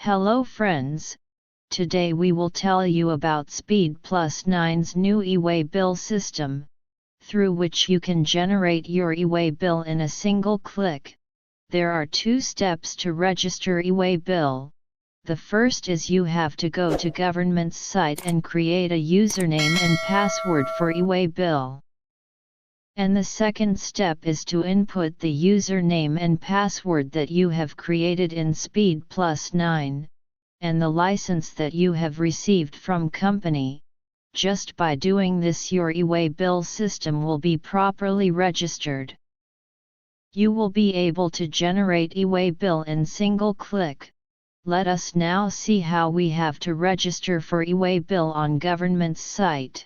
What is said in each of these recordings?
Hello friends, today we will tell you about Speed Plus 9's new e-way bill system, through which you can generate your e-way bill in a single click. There are two steps to register e-way bill. The first is you have to go to government's site and create a username and password for e-way bill. And the second step is to input the username and password that you have created in Speed Plus 9, and the license that you have received from company. Just by doing this, your e-way bill system will be properly registered. You will be able to generate e-way bill in single click. Let us now see how we have to register for e-way bill on government's site.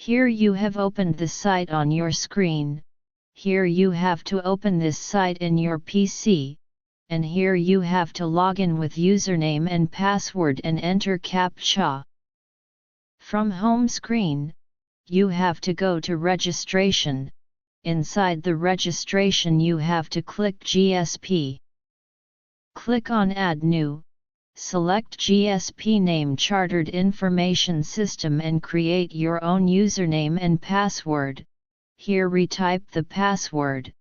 Here you have opened the site on your screen. Here you have to open this site in your PC, and here you have to log in with username and password and enter CAPTCHA. From home screen, you have to go to registration. Inside the registration you have to click GSP. Click on Add New. Select GSP name Chartered Information System and create your own username and password. Here retype the password.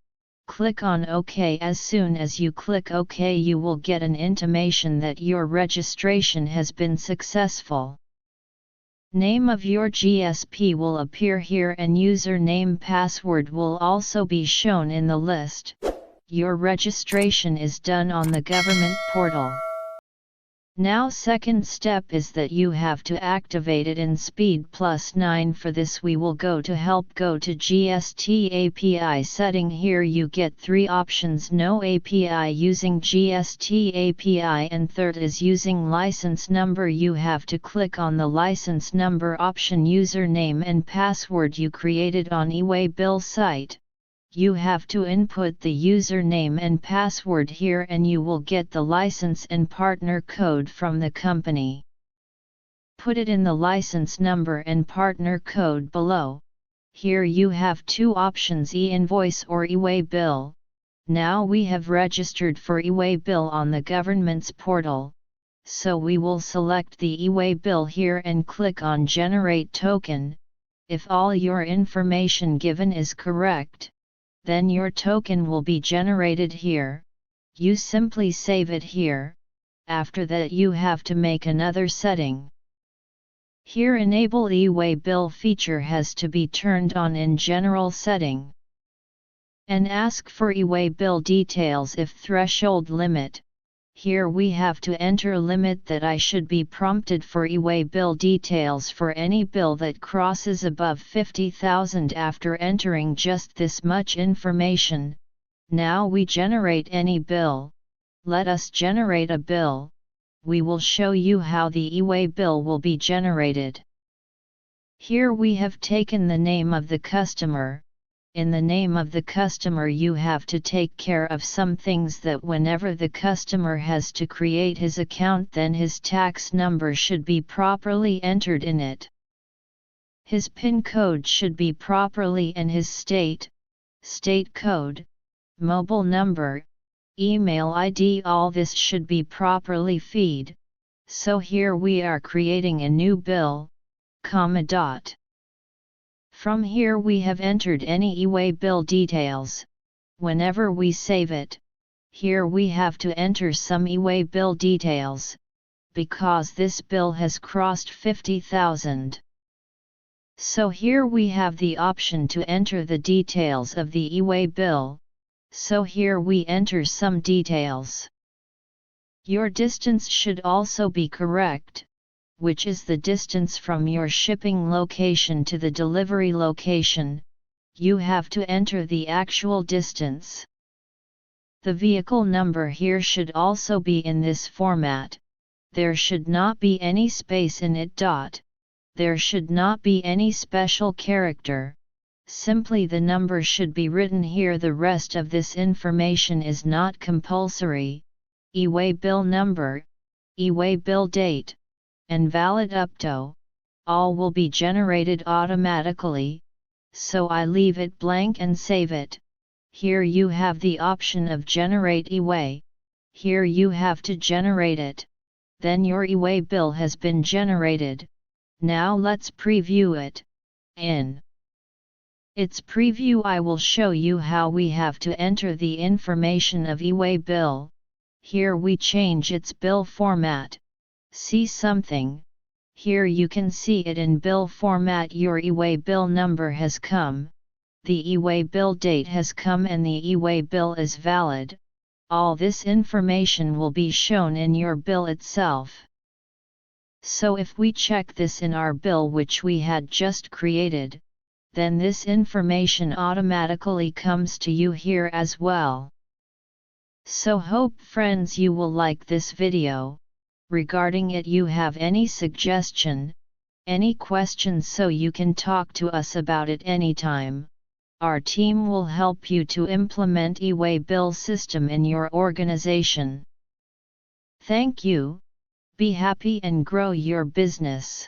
Click on OK. As soon as you click OK, you will get an intimation that your registration has been successful. Name of your GSP will appear here and username password will also be shown in the list. Your registration is done on the government portal. Now second step is that you have to activate it in Speed Plus 9. For this we will go to GST API setting. Here you get three options: no API, using GST API, and third is using license number. You have to click on the license number option. Username and password you created on e-way bill site. You have to input the username and password here and you will get the license and partner code from the company. Put it in the license number and partner code below. Here you have two options: e-invoice or e-way bill. Now we have registered for e-way bill on the government's portal, so we will select the e-way bill here and click on Generate Token. If all your information given is correct, then your token will be generated here. You simply save it here. After that you have to make another setting. Here Enable e-way bill feature has to be turned on in general setting. And ask for e-way bill details if threshold limit. Here we have to enter limit that I should be prompted for e-way bill details for any bill that crosses above 50,000. After entering just this much information, now we generate any bill. Let us generate a bill. We will show you how the e-way bill will be generated. Here we have taken the name of the customer. In the name of the customer you have to take care of some things, that whenever the customer has to create his account, then his tax number should be properly entered in it. His PIN code should be properly, and his state code, mobile number, email ID, all this should be properly feed. So here we are creating a new bill, dot. From here we have entered any e-way bill details. Whenever we save it, here we have to enter some e-way bill details, because this bill has crossed 50,000. So here we have the option to enter the details of the e-way bill, so here we enter some details. Your distance should also be correct, which is the distance from your shipping location to the delivery location. You have to enter the actual distance. The vehicle number here should also be in this format. There should not be any space in it. There should not be any special character. Simply the number should be written here. The rest of this information is not compulsory. E-way bill number, e-way bill date, and valid up to, all will be generated automatically, so I leave it blank and save it. Here you have the option of Generate e-way. Here you have to generate it. Then your e-way bill has been generated. Now let's preview it. In its preview I will show you how we have to enter the information of e-way bill. Here we change its bill format. See something? Here you can see it in bill format. Your e-way bill number has come. The e-way bill date has come and the e-way bill is valid. All this information will be shown in your bill itself. So if we check this in our bill which we had just created, then this information automatically comes to you here as well. So hope friends you will like this video. Regarding it you have any suggestion, any questions, so you can talk to us about it anytime. Our team will help you to implement e-way bill system in your organization. Thank you. Be happy and grow your business.